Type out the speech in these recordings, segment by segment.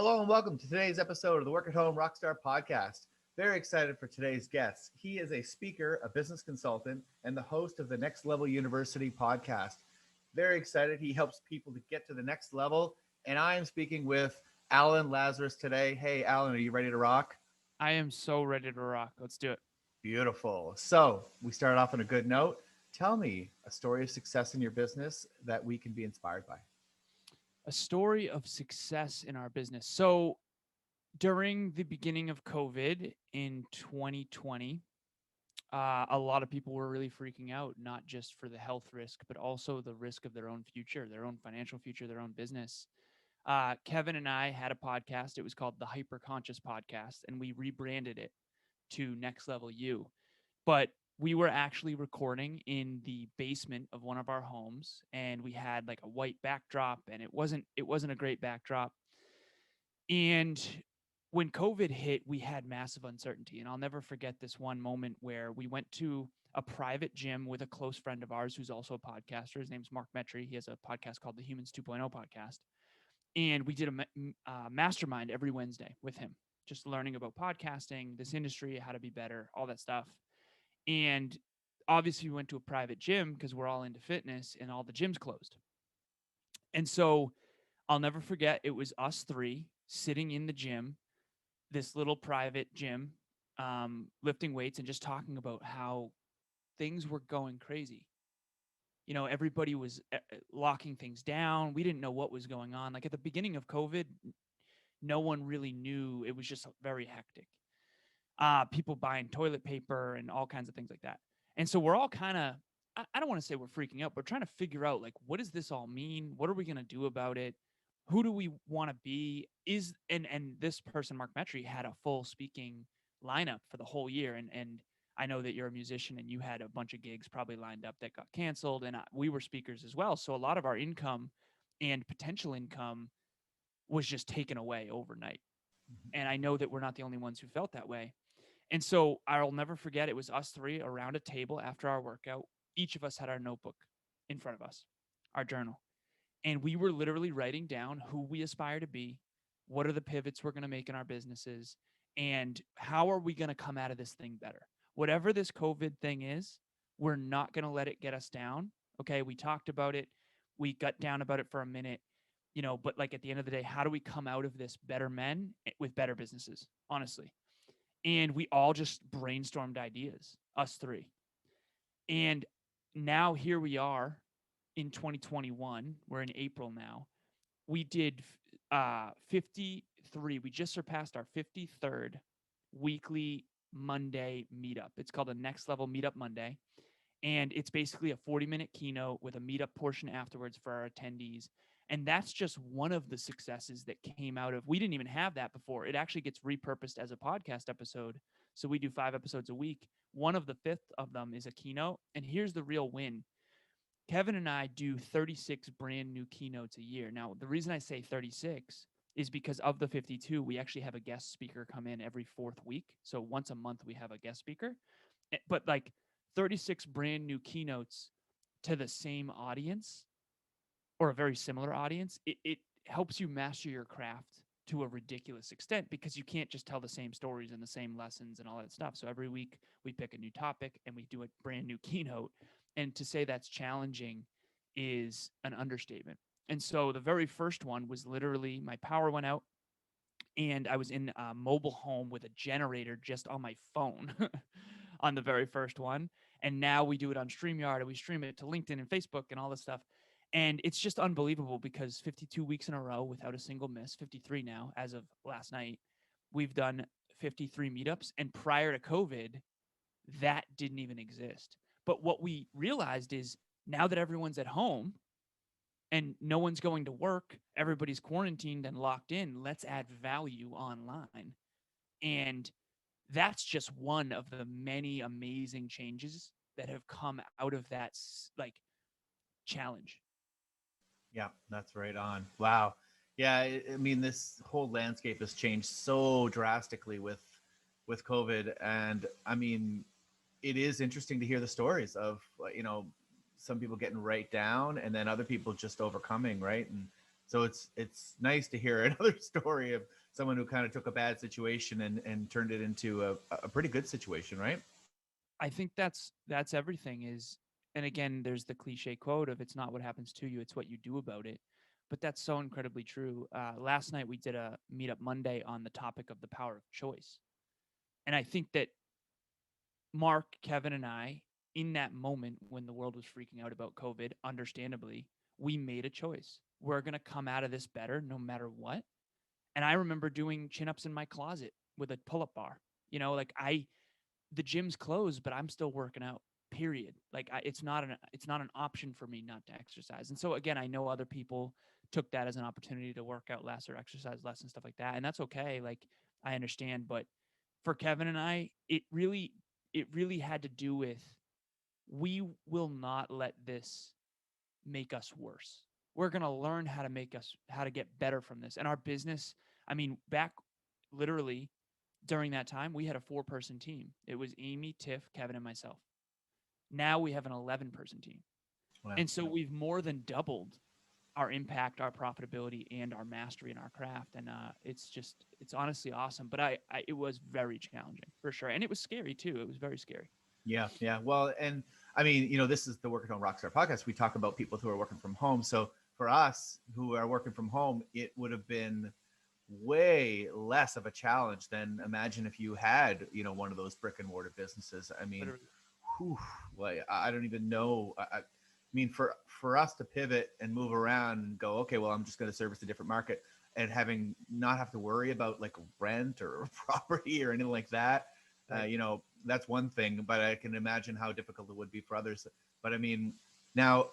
Hello and welcome to today's episode of the Work at Home Rockstar Podcast. Very excited for today's guest. He is a speaker, a business consultant, and the host of the Next Level University podcast. Very excited. He helps people to get to the next level. And I am speaking with Alan Lazaros today. Hey, Alan, are you ready to rock? I am so ready to rock. Let's do it. Beautiful. So we started off on a good note. Tell me a story of success in your business that we can be inspired by. A story of success in our business. So, during the beginning of COVID in 2020, a lot of people were really freaking out, not just for the health risk, but also the risk of their own future, their own financial future, their own business. Kevin and I had a podcast. It was called the Hyper Conscious Podcast, and we rebranded it to Next Level You. But we were actually recording in the basement of one of our homes, and we had like a white backdrop, and it wasn't a great backdrop. And when COVID hit, we had massive uncertainty. And I'll never forget this one moment where we went to a private gym with a close friend of ours who's also a podcaster. His name's Mark Metry. He has a podcast called the Humans 2.0 podcast. And we did a mastermind every Wednesday with him, just learning about podcasting, this industry, how to be better, all that stuff. And obviously, we went to a private gym because we're all into fitness and all the gyms closed. And so I'll never forget, it was us three sitting in the gym, this little private gym, lifting weights and just talking about how things were going crazy. Everybody was locking things down. We didn't know what was going on. Like at the beginning of COVID, no one really knew. It was just very hectic. People buying toilet paper and all kinds of things like that. And so we're all kind of, I don't want to say we're freaking out, but trying to figure out like, what does this all mean? What are we going to do about it? Who do we want to be? And this person, Mark Metry, had a full speaking lineup for the whole year. And I know that you're a musician and you had a bunch of gigs probably lined up that got canceled. And we were speakers as well. So a lot of our income and potential income was just taken away overnight. And I know that we're not the only ones who felt that way. And so I'll never forget, it was us three around a table after our workout. Each of us had our notebook in front of us, our journal. And we were literally writing down who we aspire to be, what are the pivots we're going to make in our businesses, and how are we going to come out of this thing better. Whatever this COVID thing is, we're not going to let it get us down. Okay. We talked about it. We got down about it for a minute, but like at the end of the day, how do we come out of this better men with better businesses, honestly? And we all just brainstormed ideas, us three. And now here we are in 2021. We're in April now. We did 53. We just surpassed our 53rd weekly Monday meetup. It's called a Next Level Meetup Monday. And it's basically a 40-minute keynote with a meetup portion afterwards for our attendees. And that's just one of the successes that came out of, we didn't even have that before. It actually gets repurposed as a podcast episode. So we do 5 episodes a week. One of the 5th of them is a keynote. And here's the real win. Kevin and I do 36 brand new keynotes a year. Now, the reason I say 36 is because of the 52, we actually have a guest speaker come in every 4th week. So once a month, we have a guest speaker. But like 36 brand new keynotes to the same audience or a very similar audience, it helps you master your craft to a ridiculous extent because you can't just tell the same stories and the same lessons and all that stuff. So every week we pick a new topic and we do a brand new keynote. And to say that's challenging is an understatement. And so the very first one was literally my power went out and I was in a mobile home with a generator just on my phone on the very first one. And now we do it on StreamYard and we stream it to LinkedIn and Facebook and all this stuff. And it's just unbelievable because 52 weeks in a row without a single miss, 53 now as of last night, we've done 53 meetups. And prior to COVID, that didn't even exist. But what we realized is now that everyone's at home and no one's going to work, everybody's quarantined and locked in, let's add value online. And that's just one of the many amazing changes that have come out of that like challenge. Yeah, that's right on. Wow. Yeah, I mean, this whole landscape has changed so drastically with COVID, and I mean, it is interesting to hear the stories of some people getting right down, and then other people just overcoming, right? And So it's nice to hear another story of someone who kind of took a bad situation and turned it into a pretty good situation, right? I think that's everything is, and again, there's the cliche quote of it's not what happens to you, it's what you do about it. But that's so incredibly true. Last night we did a meetup Monday on the topic of the power of choice. And I think that Mark, Kevin, and I, in that moment when the world was freaking out about COVID, understandably, we made a choice. We're going to come out of this better no matter what. And I remember doing chin ups in my closet with a pull up bar. Like the gym's closed, but I'm still working out. Period. Like it's not an option for me not to exercise. And so again, I know other people took that as an opportunity to work out less or exercise less and stuff like that, and that's okay. Like I understand, but for Kevin and I, it really had to do with we will not let this make us worse. We're going to learn how to get better from this. And our business, I mean, back literally during that time, we had a 4-person team. It was Amy, Tiff, Kevin, and myself. Now we have an 11-person team. Wow. And so we've more than doubled our impact, our profitability, and our mastery in our craft. And it's honestly awesome. But it was very challenging for sure. And it was scary too. It was very scary. Yeah, yeah. Well, and I mean, this is the Work at Home Rockstar podcast. We talk about people who are working from home. So for us who are working from home, it would have been way less of a challenge than imagine if you had, one of those brick and mortar businesses. I mean, Literally. whew, like I don't even know. I mean, for us to pivot and move around and go, okay, well, I'm just going to service a different market and having not have to worry about like rent or property or anything like that. Right. That's one thing, but I can imagine how difficult it would be for others. But I mean, now,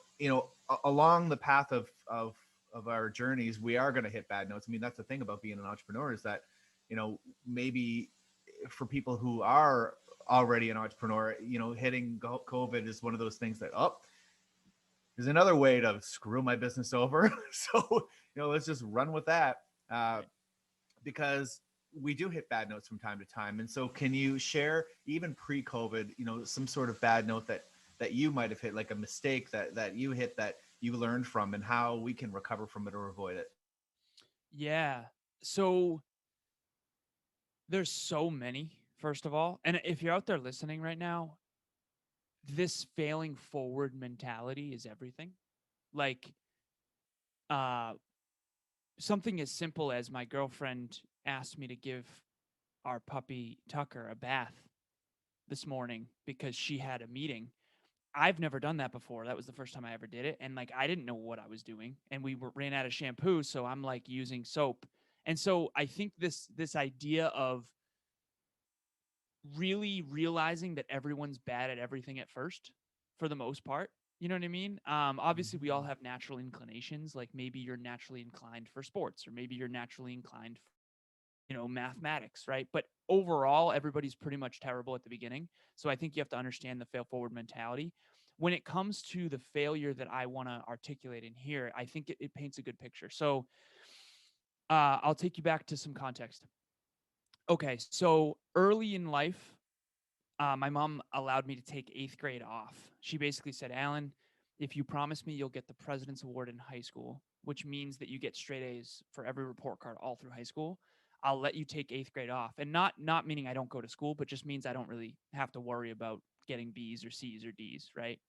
along the path of our journeys, we are going to hit bad notes. I mean, that's the thing about being an entrepreneur is that, maybe for people who are already an entrepreneur, hitting COVID is one of those things that, there's another way to screw my business over. So, let's just run with that. Right. Because we do hit bad notes from time to time. And so can you share even pre-COVID, some sort of bad note that you might have hit, like a mistake that you hit that you learned from and how we can recover from it or avoid it? Yeah. So there's so many, first of all. And if you're out there listening right now, this failing forward mentality is everything. Like, uh, something as simple as my girlfriend asked me to give our puppy Tucker a bath this morning because she had a meeting. I've never done that before. That was the first time I ever did it. And like, I didn't know what I was doing. And ran out of shampoo. So I'm like using soap. And so I think this idea of really realizing that everyone's bad at everything at first for the most part. You know what I mean? Obviously, we all have natural inclinations. Like maybe you're naturally inclined for sports, or maybe you're naturally inclined for, mathematics, right? But overall, everybody's pretty much terrible at the beginning. So I think you have to understand the fail forward mentality. When it comes to the failure that I want to articulate in here, I think it paints a good picture. So I'll take you back to some context. Okay, so early in life, my mom allowed me to take 8th grade off. She basically said, Alan, if you promise me you'll get the President's Award in high school, which means that you get straight A's for every report card all through high school, I'll let you take 8th grade off. And not meaning I don't go to school, but just means I don't really have to worry about getting B's or C's or D's, right?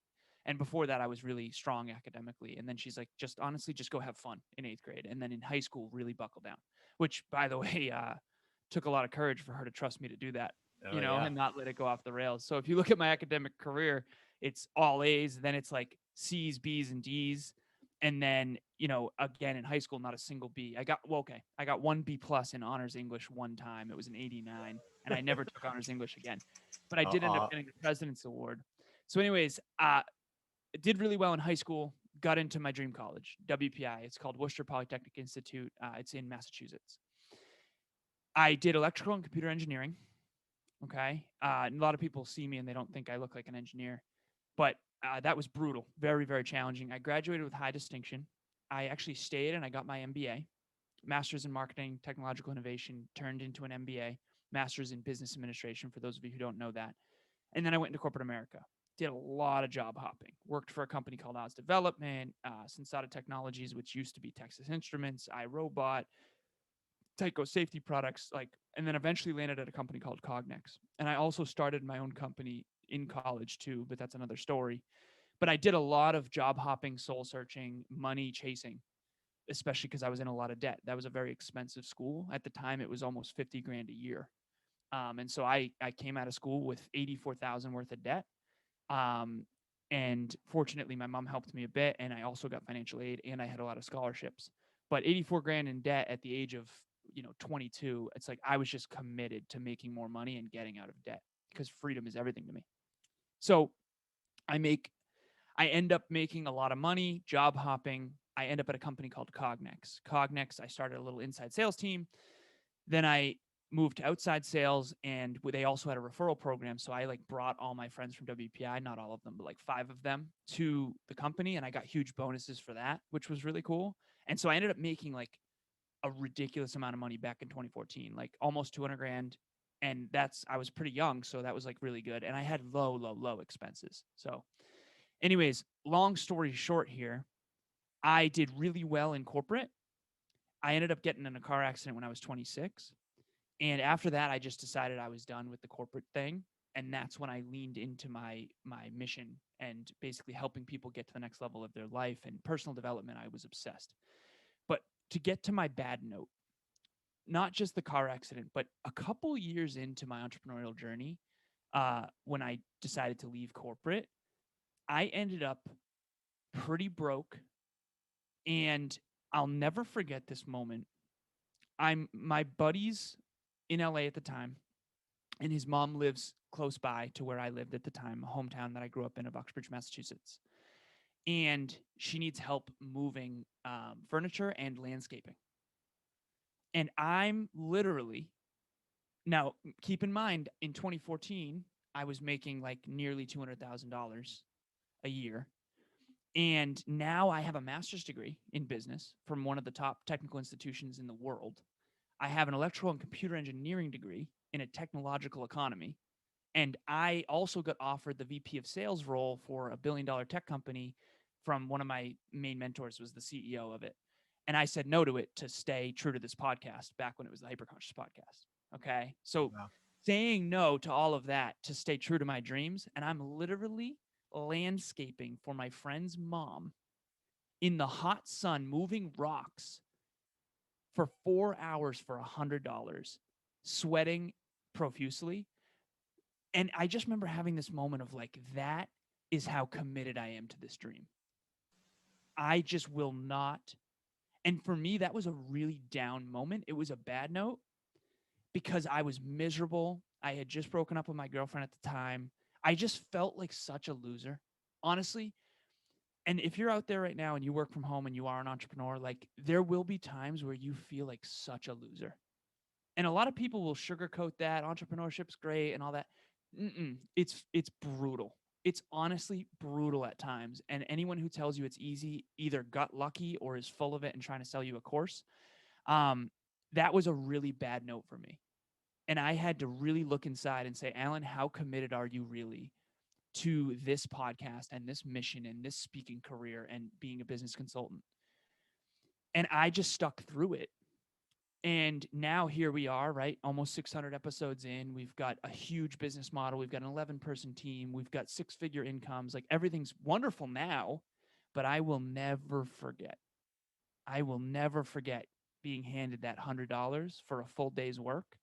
And before that, I was really strong academically. And then she's like, just honestly, just go have fun in 8th grade. And then in high school, really buckle down, which, by the way, took a lot of courage for her to trust me to do that, Oh yeah. and not let it go off the rails. So if you look at my academic career, it's all A's, then it's like C's, B's, and D's. And then, again in high school, not a single B. I got one B plus in honors English one time. It was an 89, and I never took honors English again. But I did end up Uh-uh. getting the President's Award. So, anyways, did really well in high school. Got into my dream college, WPI. It's called Worcester Polytechnic Institute. It's in Massachusetts. I did electrical and computer engineering. Okay. A lot of people see me and they don't think I look like an engineer, but that was brutal. Very, very challenging. I graduated with high distinction. I actually stayed and I got my MBA, Master's in Marketing, Technological Innovation, turned into an MBA, Master's in Business Administration, for those of you who don't know that. And then I went into corporate America. did a lot of job hopping. Worked for a company called Oz Development, Sensata Technologies, which used to be Texas Instruments, iRobot, Tyco Safety Products, and then eventually landed at a company called Cognex. And I also started my own company in college too, but that's another story. But I did a lot of job hopping, soul searching, money chasing, especially because I was in a lot of debt. That was a very expensive school. At the time, it was almost 50 grand a year. And so I came out of school with 84,000 worth of debt. Um, and fortunately, my mom helped me a bit, and I also got financial aid, and I had a lot of scholarships. But 84 grand in debt at the age of 22, it's like I was just committed to making more money and getting out of debt because freedom is everything to me. So I end up making a lot of money, job hopping. I end up at a company called Cognex. Cognex, I started a little inside sales team. Then I moved to outside sales, and they also had a referral program. So I brought all my friends from WPI, not all of them, but 5 of them to the company, and I got huge bonuses for that, which was really cool. And so I ended up making a ridiculous amount of money back in 2014, almost 200 grand. And I was pretty young, so that was really good. And I had low expenses. So anyways, long story short here, I did really well in corporate. I ended up getting in a car accident when I was 26. And after that, I just decided I was done with the corporate thing. And that's when I leaned into my mission and basically helping people get to the next level of their life and personal development. I was obsessed. But to get to my bad note, not just the car accident, but a couple years into my entrepreneurial journey, when I decided to leave corporate, I ended up pretty broke. And I'll never forget this moment. My buddies in LA at the time, and his mom lives close by to where I lived at the time, a hometown that I grew up in of Uxbridge, Massachusetts. And she needs help moving furniture and landscaping. And I'm literally, now keep in mind, in 2014, I was making nearly $200,000 a year. And now I have a master's degree in business from one of the top technical institutions in the world. I have an electrical and computer engineering degree in a technological economy. And I also got offered the VP of sales role for a $1 billion tech company from one of my main mentors, was the CEO of it. And I said no to it to stay true to this podcast back when it was the Hyperconscious podcast. Okay. So Wow. saying no to all of that to stay true to my dreams. And I'm literally landscaping for my friend's mom in the hot sun, moving rocks for 4 hours for $100, sweating profusely. And I just remember having this moment of that is how committed I am to this dream. I just will not. And for me, that was a really down moment. It was a bad note because I was miserable. I had just broken up with my girlfriend at the time. I just felt like such a loser, honestly. And if you're out there right now and you work from home and you are an entrepreneur, there will be times where you feel like such a loser. And a lot of people will sugarcoat that entrepreneurship's great and all that. It's brutal. It's honestly brutal at times. And anyone who tells you it's easy either got lucky or is full of it and trying to sell you a course. That was a really bad note for me. And I had to really look inside and say, Alan, how committed are you really to this podcast and this mission and this speaking career and being a business consultant? And I just stuck through it. And now here we are, right? Almost 600 episodes in. We've got a huge business model. We've got an 11-person team. We've got 6-figure incomes. Everything's wonderful now, but I will never forget. I will never forget being handed that $100 for a full day's work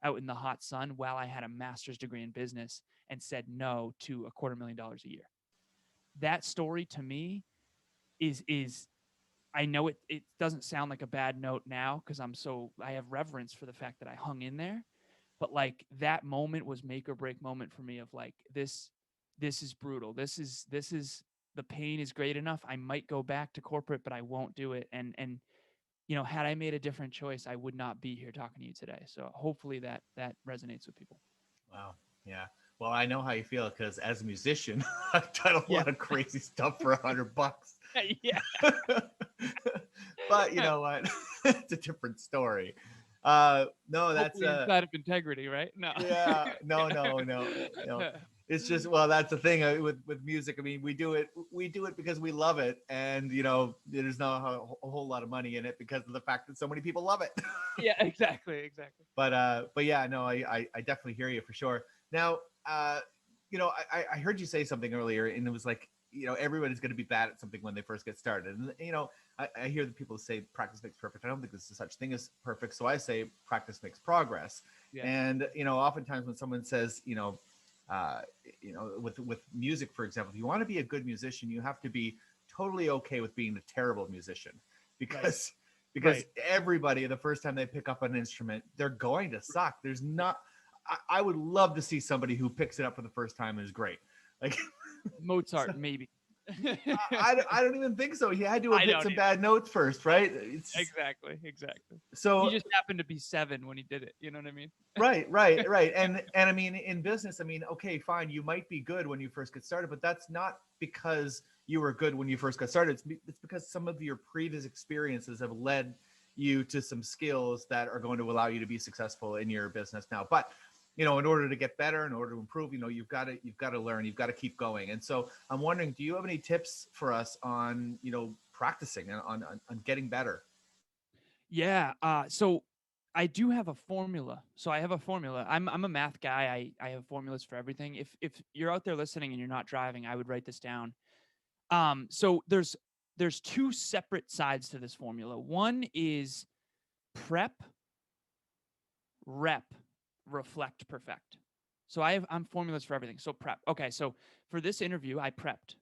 out in the hot sun while I had a master's degree in business and said no to $250,000 a year. That story to me is I know it doesn't sound like a bad note now because I have reverence for the fact that I hung in there, but that moment was make or break moment for me of this is brutal. This is the pain is great enough. I might go back to corporate, but I won't do it. And had I made a different choice, I would not be here talking to you today. So hopefully that resonates with people. Wow. Yeah. Well, I know how you feel because as a musician, I've done a Yeah. lot of crazy stuff for $100. Yeah. But you know what? It's a different story. No, that's Hopefully inside of integrity, right? No. yeah. No. It's just, well, that's the thing with music. I mean, we do it because we love it, and there's not a whole lot of money in it because of the fact that so many people love it. Yeah, exactly. But yeah, no, I definitely hear you for sure. Now, I heard you say something earlier, and it was like, everybody's going to be bad at something when they first get started, and I hear the people say practice makes perfect. I don't think there's such thing as perfect, so I say practice makes progress. Yeah. And oftentimes when someone says, uh, with music, for example, if you want to be a good musician, you have to be totally okay with being a terrible musician, Right. because Right. everybody, the first time they pick up an instrument, they're going to suck. There's not. I would love to see somebody who picks it up for the first time and is great. Like, so, Mozart, maybe. I don't even think so. He had to have I hit don't some either. bad notes first, right? It's Exactly. He so just happened to be 7 when he did it. You know what I mean? right. And I mean, in business, I mean, okay, fine, you might be good when you first get started, but that's not because you were good when you first got started. It's because some of your previous experiences have led you to some skills that are going to allow you to be successful in your business now. But in order to get better, in order to improve, you've got to learn, you've got to keep going. And so I'm wondering, do you have any tips for us on practicing and on getting better? Yeah. So I do have a formula. So I have a formula. I'm a math guy. I have formulas for everything. If you're out there listening and you're not driving, I would write this down. So there's two separate sides to this formula. One is prep, rep, reflect, perfect. So I'm formulas for everything. So prep. Okay, so for this interview, I prepped.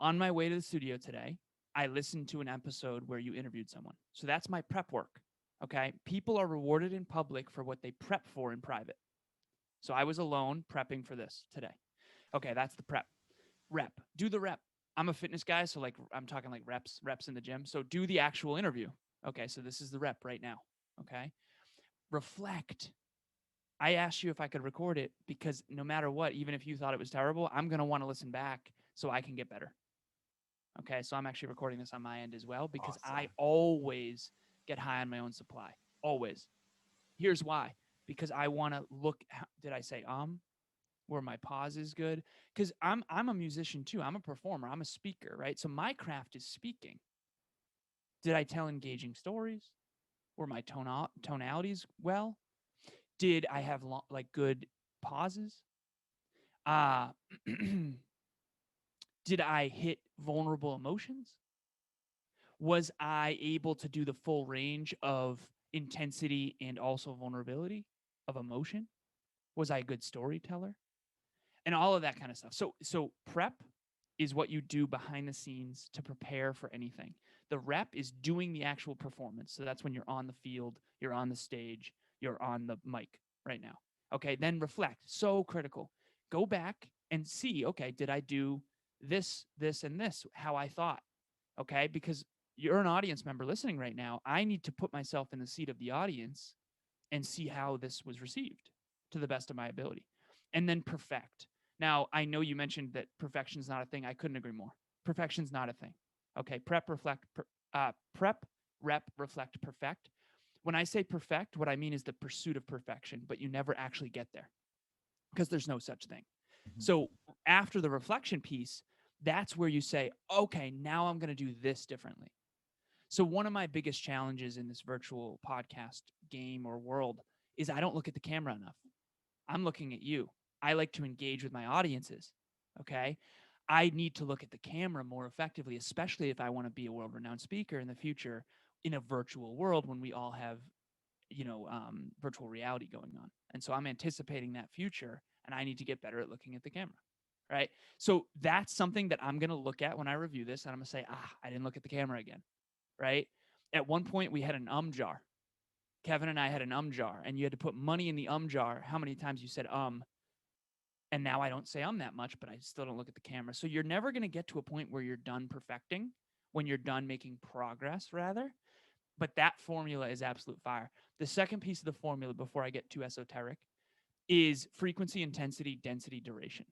On my way to the studio today, I listened to an episode where you interviewed someone. So that's my prep work. Okay. People are rewarded in public for what they prep for in private. So I was alone prepping for this today. Okay, that's the prep. Rep. Do the rep. I'm a fitness guy, so like I'm talking like reps in the gym. So do the actual interview. Okay, so this is the rep right now. Okay. Reflect. I asked you if I could record it because no matter what, even if you thought it was terrible, I'm going to want to listen back so I can get better. Okay, so I'm actually recording this on my end as well because I Awesome. always get high on my own supply. Always. Here's why. Because I want to look. Did I say where my pause is good? Because I'm a musician too. I'm a performer. I'm a speaker, right? So my craft is speaking. Did I tell engaging stories? Were my tonalities well? Did I have like good pauses? Uh, did I hit vulnerable emotions? Was I able to do the full range of intensity and also vulnerability of emotion? Was I a good storyteller? And all of that kind of stuff. So prep is what you do behind the scenes to prepare for anything. The rep is doing the actual performance. So that's when you're on the field, you're on the stage, you're on the mic right now. Okay, then reflect. So critical. Go back and see, okay, did I do this, and this, how I thought? Okay, because you're an audience member listening right now. I need to put myself in the seat of the audience and see how this was received to the best of my ability. And then perfect. Now, I know you mentioned that perfection's not a thing. I couldn't agree more. Perfection's not a thing. Okay, prep, rep, reflect, perfect. When I say perfect, what I mean is the pursuit of perfection, but you never actually get there because there's no such thing. Mhm. So after the reflection piece, that's where you say, okay, now I'm going to do this differently. So one of my biggest challenges in this virtual podcast game or world is I don't look at the camera enough. I'm looking at you. I like to engage with my audiences. Okay. I need to look at the camera more effectively, especially if I want to be a world renowned speaker in the future in a virtual world when we all have, virtual reality going on. And so I'm anticipating that future and I need to get better at looking at the camera. Right. So that's something that I'm going to look at when I review this. And I'm going to say, I didn't look at the camera again. Right. At one point, we had an jar. Kevin and I had an jar, and you had to put money in the jar. How many times you said and now I don't say that much, but I still don't look at the camera. So you're never going to get to a point where you're done perfecting, when you're done making progress, rather. But that formula is absolute fire. The second piece of the formula, before I get too esoteric, is frequency, intensity, density, duration.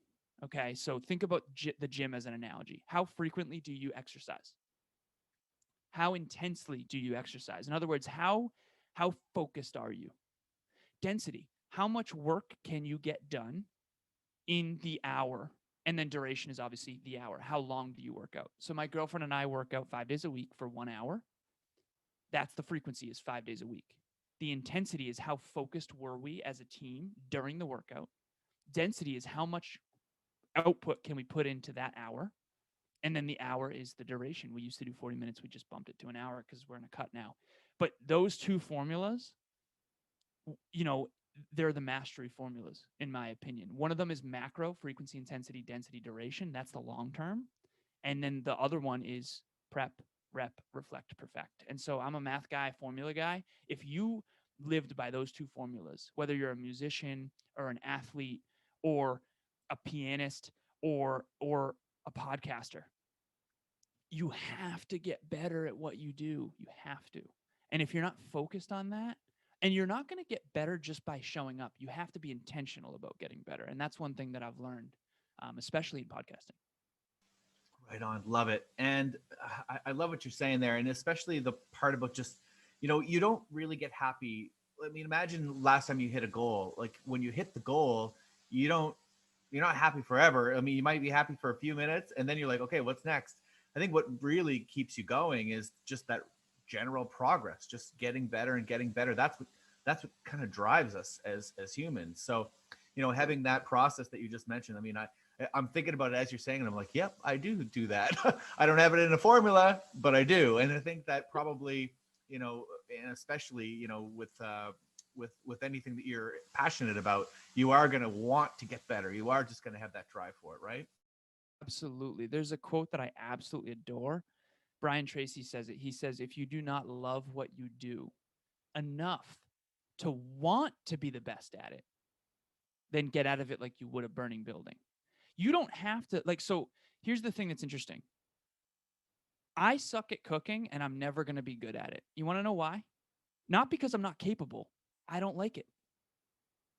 Okay, so think about the gym as an analogy. How frequently do you exercise? How intensely do you exercise? In other words, how focused are you? Density. How much work can you get done in the hour. And then duration is obviously the hour. How long do you work out? So my girlfriend and I work out 5 days a week for 1 hour. That's the frequency, is 5 days a week. The intensity is how focused were we as a team during the workout. Density is how much output can we put into that hour. And then the hour is the duration. We used to do 40 minutes. We just bumped it to an hour because we're in a cut now. But those two formulas, you know, they're the mastery formulas, in my opinion. One of them is macro, frequency, intensity, density, duration. That's the long term. And then the other one is prep, rep, reflect, perfect. And so I'm a math guy, formula guy. If you lived by those two formulas, whether you're a musician or an athlete or a pianist or a podcaster, you have to get better at what you do. You have to. And if you're not focused on that, and you're not going to get better just by showing up, you have to be intentional about getting better. And that's one thing that I've learned, especially in podcasting. Right on. Love it. And I love what you're saying there. And especially the part about just, you don't really get happy. I mean, imagine last time you hit a goal. Like when you hit the goal, you don't, you're not happy forever. I mean, you might be happy for a few minutes and then you're like, okay, what's next? I think what really keeps you going is just that general progress, just getting better and getting better. That's what kind of drives us as humans. So, having that process that you just mentioned, I mean, I'm thinking about it as you're saying, and I'm like, yep, I do that. I don't have it in a formula, but I do. And I think that probably, and especially, with anything that you're passionate about, you are going to want to get better. You are just going to have that drive for it, right? Absolutely. There's a quote that I absolutely adore. Brian Tracy says it. He says, if you do not love what you do enough to want to be the best at it, then get out of it like you would a burning building. You don't have to, so here's the thing that's interesting. I suck at cooking and I'm never going to be good at it. You want to know why? Not because I'm not capable. I don't like it.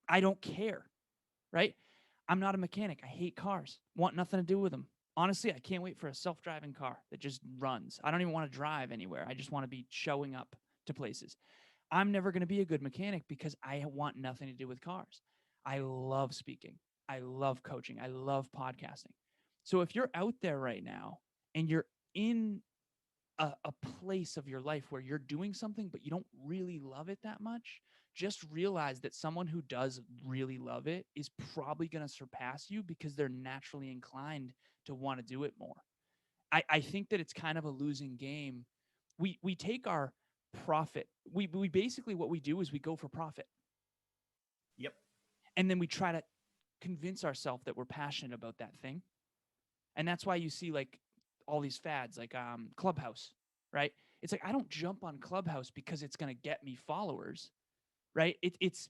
I don't care, right? I'm not a mechanic. I hate cars. Want nothing to do with them. Honestly, I can't wait for a self-driving car that just runs. I don't even want to drive anywhere. I just want to be showing up to places. I'm never going to be a good mechanic because I want nothing to do with cars. I love speaking. I love coaching. I love podcasting. So if you're out there right now and you're in a place of your life where you're doing something, but you don't really love it that much, just realize that someone who does really love it is probably going to surpass you because they're naturally inclined to want to do it more. I think that it's kind of a losing game. We take our profit. We basically, what we do is we go for profit. Yep. And then we try to convince ourselves that we're passionate about that thing. And that's why you see like all these fads like Clubhouse, right? It's like I don't jump on Clubhouse because it's going to get me followers, right? It's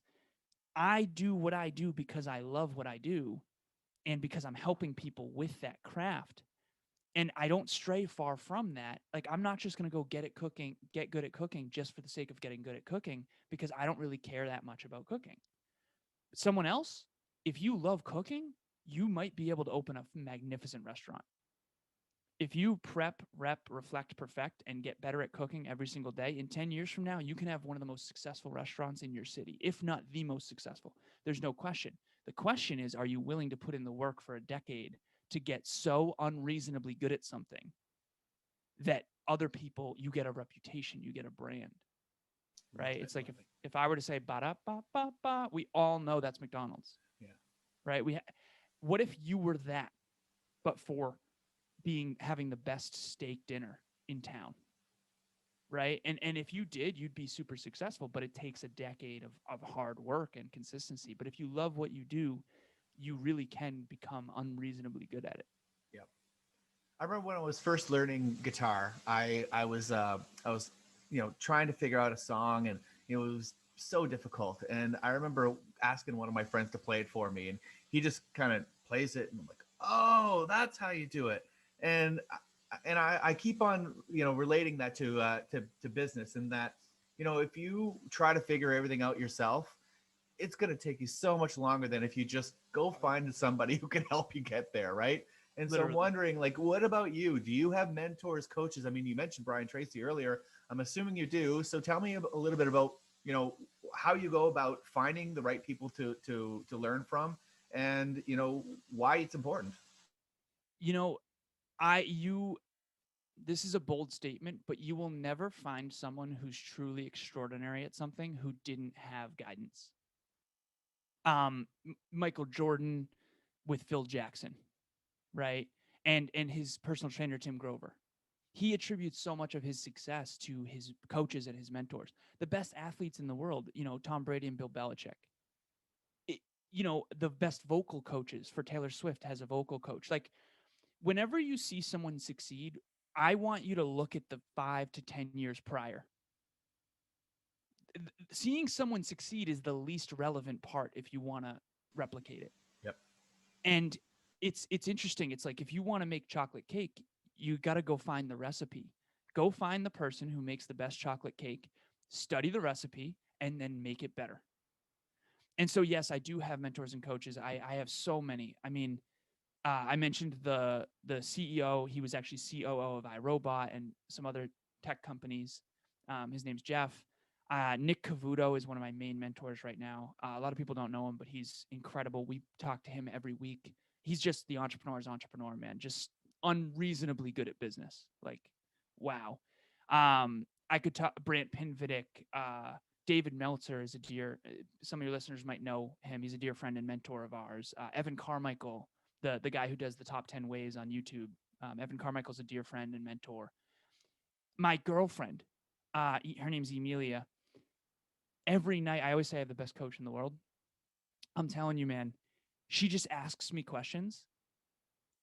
I do what I do because I love what I do and because I'm helping people with that craft. And I don't stray far from that. Like I'm not just going to go get good at cooking just for the sake of getting good at cooking because I don't really care that much about cooking. Someone else, if you love cooking, you might be able to open a magnificent restaurant. If you prep, rep, reflect, perfect, and get better at cooking every single day, in 10 years from now, you can have one of the most successful restaurants in your city, if not the most successful. There's no question. The question is, are you willing to put in the work for a decade to get so unreasonably good at something that other people, you get a reputation, you get a brand, right? It's like if I were to say, ba-da-ba-ba-ba, we all know that's McDonald's, Yeah. right? What if you were that, but for having the best steak dinner in town, right? And if you did, you'd be super successful, but it takes a decade of hard work and consistency. But if you love what you do, you really can become unreasonably good at it. Yep. I remember when I was first learning guitar, I was trying to figure out a song, and it was so difficult. And I remember asking one of my friends to play it for me, and he just kind of plays it, and I'm like, oh, that's how you do it. And I keep on relating that to business, and that if you try to figure everything out yourself, it's going to take you so much longer than if you just go find somebody who can help you get there, right? And Literally. So I'm wondering, like, what about you? Do you have mentors, coaches? I mean, you mentioned Brian Tracy earlier. I'm assuming you do. So tell me a little bit about, how you go about finding the right people to learn from, and, why it's important. You know, I you this is a bold statement, but you will never find someone who's truly extraordinary at something who didn't have guidance. Michael Jordan with Phil Jackson, right? And his personal trainer Tim Grover. He attributes so much of his success to his coaches and his mentors. The best athletes in the world, Tom Brady and Bill Belichick. It, the best vocal coaches for Taylor Swift has a vocal coach. Like, whenever you see someone succeed, I want you to look at the 5 to 10 years prior. Seeing someone succeed is the least relevant part if you want to replicate it. Yep. And it's interesting. It's like, if you want to make chocolate cake, you got to go find the recipe. Go find the person who makes the best chocolate cake, study the recipe, and then make it better. And so, yes, I do have mentors and coaches. I have so many. I mean, I mentioned the CEO. He was actually COO of iRobot and some other tech companies. His name's Jeff. Nick Cavuto is one of my main mentors right now. A lot of people don't know him, but he's incredible. We talk to him every week. He's just the entrepreneur's entrepreneur, man. Just unreasonably good at business. Like, wow. I could talk Brant Pinvidic. David Meltzer is a dear. Some of your listeners might know him. He's a dear friend and mentor of ours. Evan Carmichael, the guy who does the top 10 ways on YouTube. Evan Carmichael's a dear friend and mentor. My girlfriend, her name's Emilia. Every night, I always say I have the best coach in the world. I'm telling you, man, she just asks me questions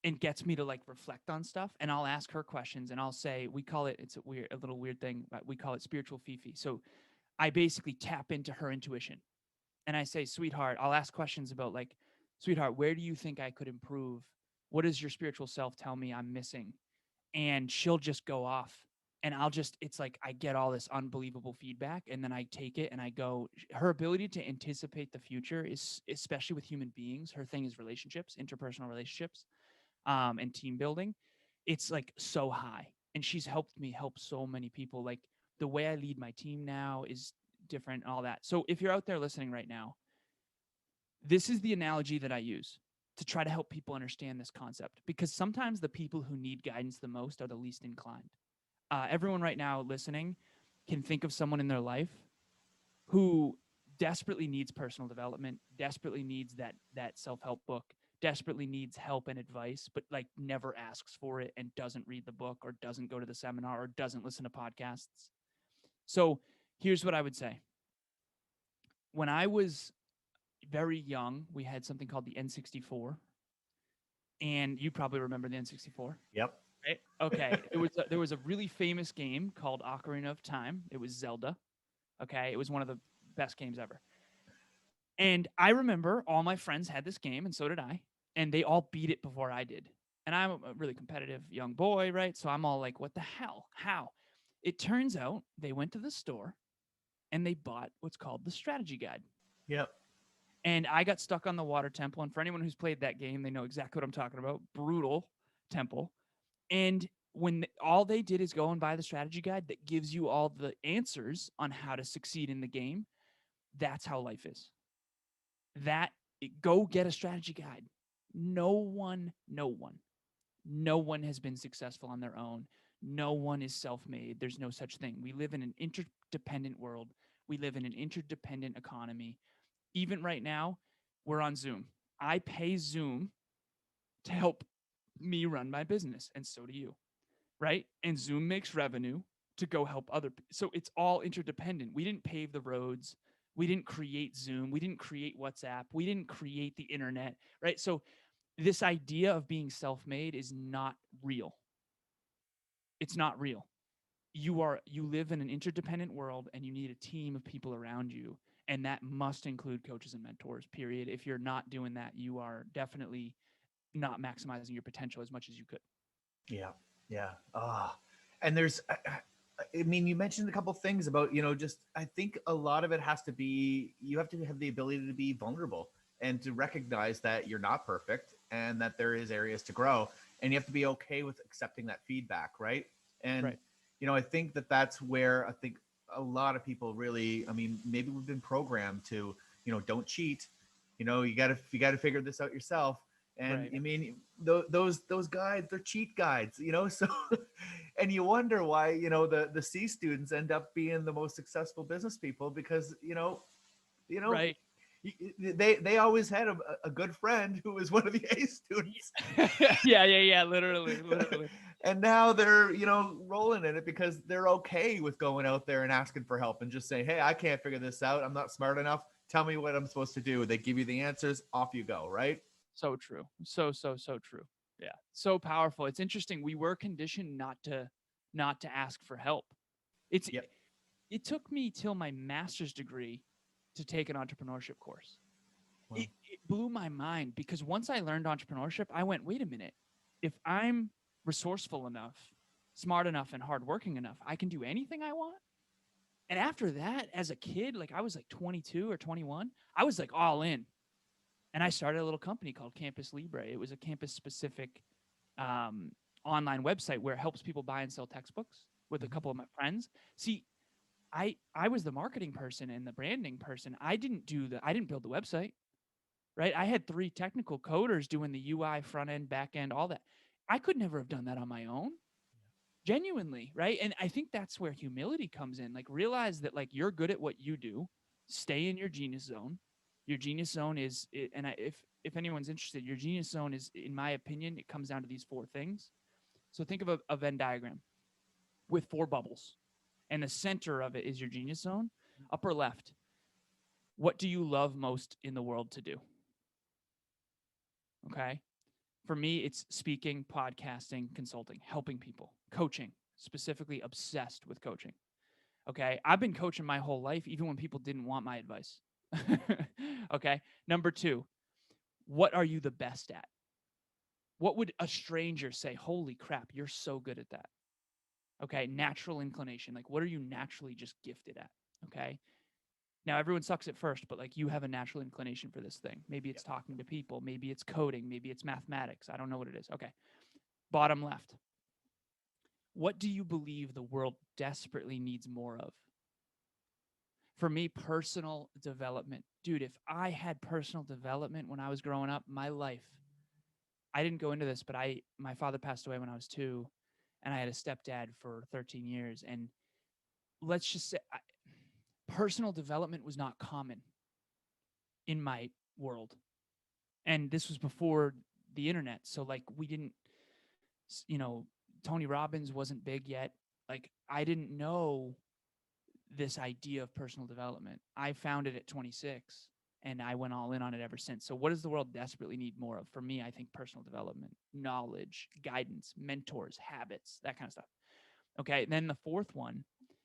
and gets me to like reflect on stuff. And I'll ask her questions and I'll say, we call it, it's a little weird thing, but we call it spiritual fifi. So I basically tap into her intuition and I say, sweetheart, I'll ask questions about like, sweetheart, where do you think I could improve? What does your spiritual self tell me I'm missing? And she'll just go off and it's like I get all this unbelievable feedback and then I take it and I go. Her ability to anticipate the future is, especially with human beings, her thing is relationships, interpersonal relationships, and team building. It's like so high. And she's helped me help so many people. Like, the way I lead my team now is different and all that. So if you're out there listening right now, this is the analogy that I use to try to help people understand this concept, because sometimes the people who need guidance the most are the least inclined. Everyone right now listening can think of someone in their life who desperately needs personal development, desperately needs that self-help book, desperately needs help and advice, but like never asks for it and doesn't read the book or doesn't go to the seminar or doesn't listen to podcasts. So here's what I would say. When I was very young, we had something called the N64, and you probably remember the N64. Yep. Right? Okay. There was a really famous game called Ocarina of Time. It was Zelda. Okay. It was one of the best games ever. And I remember all my friends had this game, and so did I, and they all beat it before I did. And I'm a really competitive young boy, right? So I'm all like, what the hell? How? It turns out they went to the store and they bought what's called the strategy guide. Yep. And I got stuck on the water temple. And for anyone who's played that game, they know exactly what I'm talking about. Brutal temple. And when all they did is go and buy the strategy guide that gives you all the answers on how to succeed in the game, that's how life is. Go get a strategy guide. No one has been successful on their own. No one is self-made. There's no such thing. We live in an interdependent world. We live in an interdependent economy. Even right now, we're on Zoom. I pay Zoom to help me run my business, and so do you, right? And Zoom makes revenue to go help other people. So it's all interdependent. We didn't pave the roads. We didn't create Zoom. We didn't create WhatsApp. We didn't create the internet, right? So this idea of being self-made is not real. It's not real. You live in an interdependent world, and you need a team of people around you, and that must include coaches and mentors, period. If you're not doing that, you are definitely not maximizing your potential as much as you could. Yeah. Yeah. And I mean, you mentioned a couple things about, just, I think a lot of it has to be, you have to have the ability to be vulnerable and to recognize that you're not perfect and that there is areas to grow, and you have to be okay with accepting that feedback. Right. And, right. I think that's where I think a lot of people really, I mean, maybe we've been programmed to, don't cheat, you got to figure this out yourself. And Right. I mean, those guides, they're cheat guides, so and you wonder why, the C students end up being the most successful business people, because you know Right. they always had a good friend who was one of the A students. Yeah. Literally, literally. And now they're, rolling in it because they're okay with going out there and asking for help and just saying, hey, I can't figure this out, I'm not smart enough, tell me what I'm supposed to do. They give you the answers, off you go, right? So true. So true. Yeah. So powerful. It's interesting. We were conditioned not to ask for help. It's Yep. it took me till my master's degree to take an entrepreneurship course. Well, It blew my mind because once I learned entrepreneurship, I went, wait a minute. If I'm resourceful enough, smart enough, and hardworking enough, I can do anything I want. And after that, as a kid, like I was like 22 or 21, I was like all in. And I started a little company called Campus Libre. It was a campus specific um, online website where it helps people buy and sell textbooks with a mhm. couple of my friends. See, I was the marketing person and the branding person. I didn't build the website, right? I had three technical coders doing the UI, front end, back end, all that. I could never have done that on my own. Genuinely, right? And I think that's where humility comes in. Like realize that like you're good at what you do. Stay in your genius zone. Your genius zone is and if anyone's interested, your genius zone is, in my opinion, it comes down to these four things. So think of a Venn diagram with four bubbles, and the center of it is your genius zone. Upper left, what do you love most in the world to do? Okay. For me, it's speaking, podcasting, consulting, helping people, coaching, specifically obsessed with coaching. Okay. I've been coaching my whole life, even when people didn't want my advice. Okay. Number two, what are you the best at? What would a stranger say? Holy crap, you're so good at that. Okay. Natural inclination. Like, what are you naturally just gifted at? Okay. Now, everyone sucks at first, but like you have a natural inclination for this thing. Maybe it's Yep. talking to people. Maybe it's coding. Maybe it's mathematics. I don't know what it is. Okay. Bottom left. What do you believe the world desperately needs more of? For me, personal development. Dude, if I had personal development when I was growing up, my life, I didn't go into this, but my father passed away when I was 2, and I had a stepdad for 13 years. And let's just say personal development was not common in my world. And this was before the internet. So like we didn't, you know, Tony Robbins wasn't big yet. Like I didn't know this idea of personal development. I found it at 26 and I went all in on it ever since. So what does the world desperately need more of? For me, I think personal development, knowledge, guidance, mentors, habits, that kind of stuff. Okay. And then the fourth one,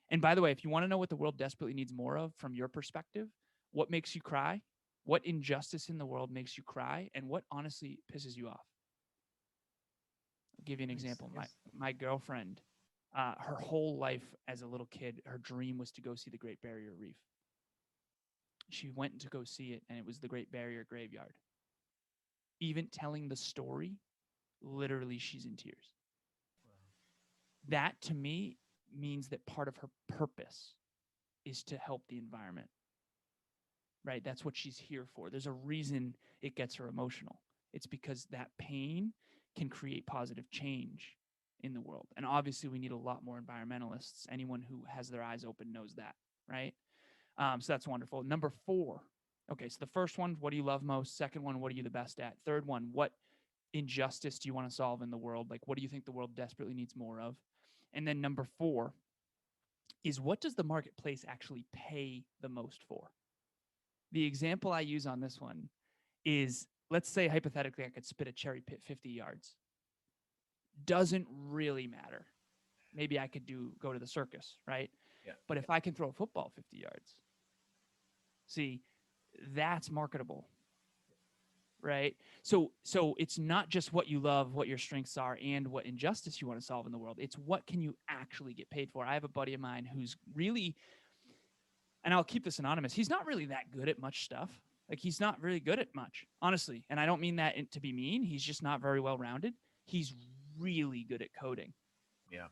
and by the way, if you want to know what the world desperately needs more of from your perspective, what makes you cry? What injustice in the world makes you cry? And what honestly pisses you off? I'll give you an Nice. example. My Yes. my girlfriend, her whole life as a little kid, her dream was to go see the Great Barrier Reef. She went to go see it, and it was the Great Barrier Graveyard. Even telling the story, literally, she's in tears. That to me means that part of her purpose is to help the environment, right? That's what she's here for. There's a reason it gets her emotional. It's because that pain can create positive change in the world. And obviously, we need a lot more environmentalists. Anyone who has their eyes open knows that, right? So that's wonderful. Number 4. Okay, so the first one, what do you love most? Second one, what are you the best at? Third one, what injustice do you want to solve in the world? Like, what do you think the world desperately needs more of? And then number 4 is what does the marketplace actually pay the most for? The example I use on this one is, let's say hypothetically I could spit a cherry pit 50 yards. Doesn't really matter. Maybe I could go to the circus, right? Yeah. But if I can throw a football 50 yards, see, that's marketable, right? So it's not just what you love, what your strengths are, and what injustice you want to solve in the world. It's what can you actually get paid for. I have a buddy of mine who's really, and I'll keep this anonymous, he's not really that good at much stuff. Like he's not really good at much, honestly. And I don't mean that to be mean. He's just not very well rounded. He's really good at coding. Yeah.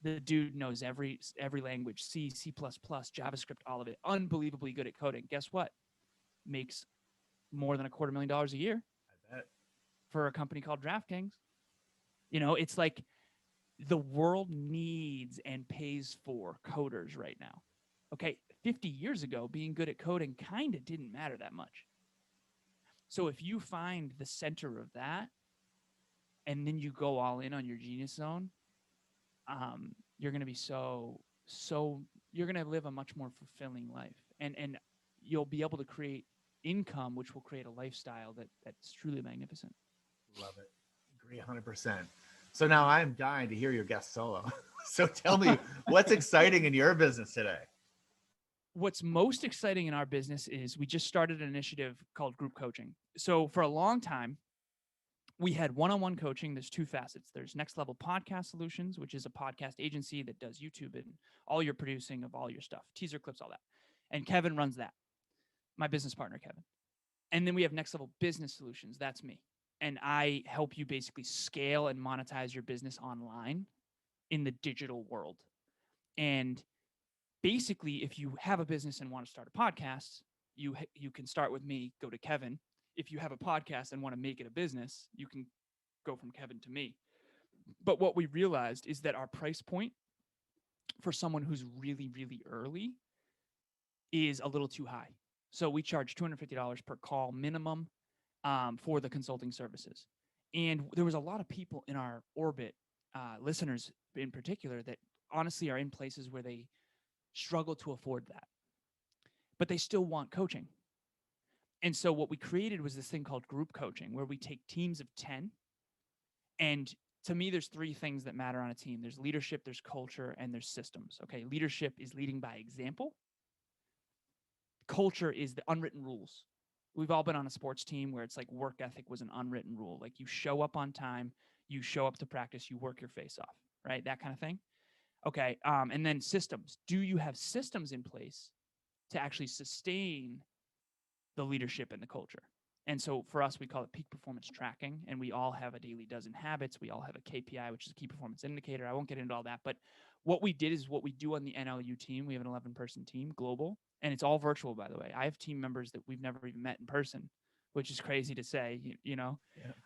The dude knows every language, C++, JavaScript, all of it. Unbelievably good at coding. Guess what? Makes more than $250,000 a year I bet. for a company called DraftKings. It's like the world needs and pays for coders right now. Okay, 50 years ago, being good at coding kind of didn't matter that much. So if you find the center of that and then you go all in on your genius zone, you're going to be you're going to live a much more fulfilling life, and you'll be able to create income, which will create a lifestyle that's truly magnificent. Love it. Agree 100%. So now I'm dying to hear your guest solo. So tell me, what's exciting in your business today? What's most exciting in our business is we just started an initiative called group coaching. So for a long time, we had one-on-one coaching. There's two facets. There's Next Level Podcast Solutions, which is a podcast agency that does YouTube and all your producing of all your stuff, teaser clips, all that. And Kevin runs that, my business partner, Kevin. And then we have Next Level Business Solutions. That's me. And I help you basically scale and monetize your business online in the digital world. And basically, if you have a business and want to start a podcast, you can start with me, go to Kevin. If you have a podcast and want to make it a business, you can go from Kevin to me. But what we realized is that our price point for someone who's really, really early is a little too high. So we charge $250 per call minimum for the consulting services. And there was a lot of people in our orbit, listeners in particular, that honestly are in places where they struggle to afford that, but they still want coaching. And so what we created was this thing called group coaching, where we take teams of 10. And to me, there's three things that matter on a team. There's leadership, there's culture, and there's systems. Okay, leadership is leading by example. Culture is the unwritten rules. We've all been on a sports team where it's like work ethic was an unwritten rule. Like you show up on time, you show up to practice, you work your face off, right? That kind of thing. Okay, and then systems. Do you have systems in place to actually sustain the leadership and the culture? And so for us, we call it peak performance tracking, and we all have a daily dozen habits. We all have a KPI, which is a key performance indicator. I won't get into all that, but what we did is what we do on the NLU team. We have an 11-person team, global, and it's all virtual, by the way. I have team members that we've never even met in person, which is crazy to say, Yeah.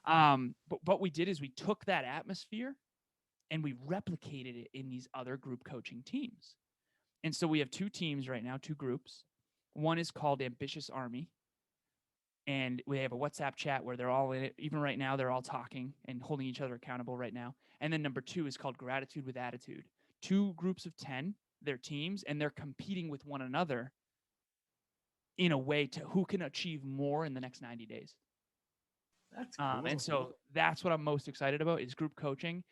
But what we did is we took that atmosphere and we replicated it in these other group coaching teams. And so we have two teams right now, two groups. One is called Ambitious Army, and we have a WhatsApp chat where they're all in it. Even right now, they're all talking and holding each other accountable right now. And then number two is called Gratitude with Attitude. Two groups of 10, they're teams, and they're competing with one another in a way to who can achieve more in the next 90 days. That's cool. And so that's what I'm most excited about is group coaching.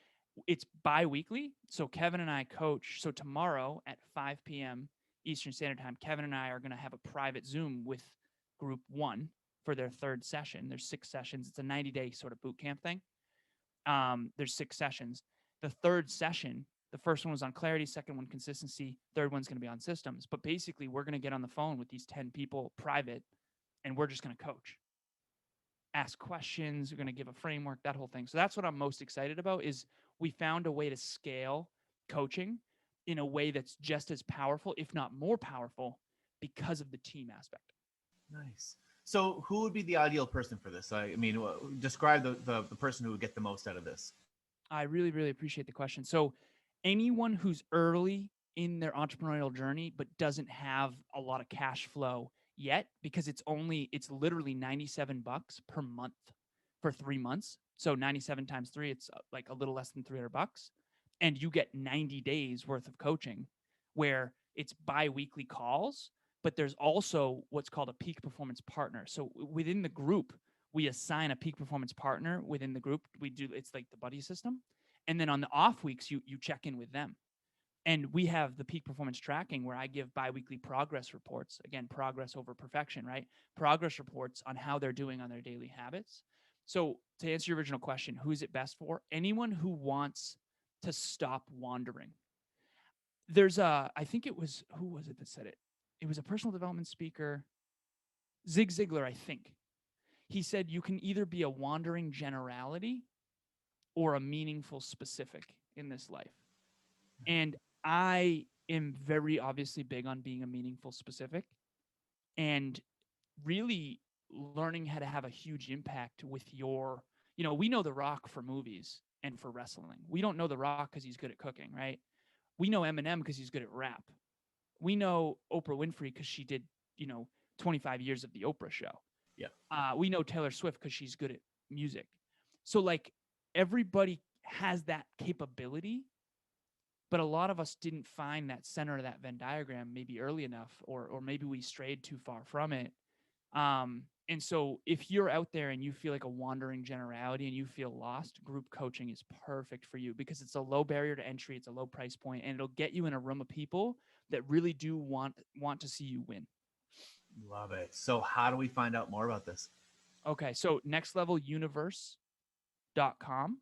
It's bi-weekly. So Kevin and I coach. So tomorrow at 5 p.m. Eastern Standard Time, Kevin and I are going to have a private Zoom with group one for their third session. There's 6 sessions. It's a 90-day sort of boot camp thing. There's 6 sessions. The third session, the first one was on clarity, second one consistency, third one's going to be on systems. But basically, we're going to get on the phone with these 10 people private, and we're just going to coach. Ask questions, we're going to give a framework, that whole thing. So that's what I'm most excited about is we found a way to scale coaching in a way that's just as powerful, if not more powerful, because of the team aspect. Nice. So who would be the ideal person for this? I mean, describe the person who would get the most out of this. I really, really appreciate the question. So anyone who's early in their entrepreneurial journey, but doesn't have a lot of cash flow yet, because it's literally $97 per month for 3 months. So 97 times 3, it's like a little less than $300. And you get 90 days worth of coaching where it's bi-weekly calls, but there's also what's called a peak performance partner. So within the group, we assign a peak performance partner within the group. It's like the buddy system. And then on the off weeks, you check in with them. And we have the peak performance tracking where I give biweekly progress reports. Again, progress over perfection, right? Progress reports on how they're doing on their daily habits. So to answer your original question, who is it best for? Anyone who wants to stop wandering. I think it was, who was it that said it? It was a personal development speaker, Zig Ziglar, I think. He said you can either be a wandering generality or a meaningful specific in this life. And I am very obviously big on being a meaningful specific. And really, learning how to have a huge impact with your, we know The Rock for movies and for wrestling. We don't know The Rock because he's good at cooking, right? We know Eminem because he's good at rap. We know Oprah Winfrey because she did, 25 years of the Oprah show. Yeah. We know Taylor Swift because she's good at music. So like everybody has that capability, but a lot of us didn't find that center of that Venn diagram maybe early enough, or maybe we strayed too far from it. And so if you're out there and you feel like a wandering generality and you feel lost, group coaching is perfect for you because it's a low barrier to entry, it's a low price point, and it'll get you in a room of people that really do want to see you win. Love it. So how do we find out more about this? Okay, so nextleveluniverse.com.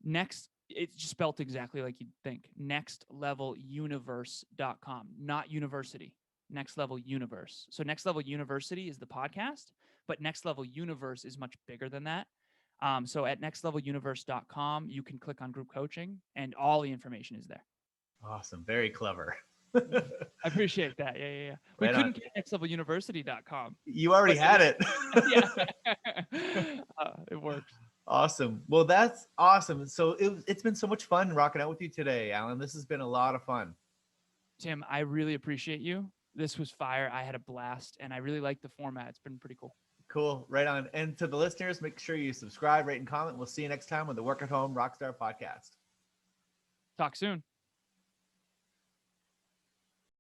Next, it's just spelled exactly like you'd think. Nextleveluniverse.com, not university. Next Level Universe. So Next Level University is the podcast, but Next Level Universe is much bigger than that. So at nextleveluniverse.com, you can click on group coaching and all the information is there. Awesome. Very clever. I appreciate that. Yeah. We Right couldn't on. get nextleveluniversity.com. You already had it. Yeah. It works. Awesome. Well, that's awesome. So it's been so much fun rocking out with you today, Alan. This has been a lot of fun. Tim, I really appreciate you. This was fire. I had a blast, and I really like the format. It's been pretty cool. Cool. Right on. And to the listeners, make sure you subscribe, rate, and comment. We'll see you next time on the Work at Home Rockstar Podcast. Talk soon.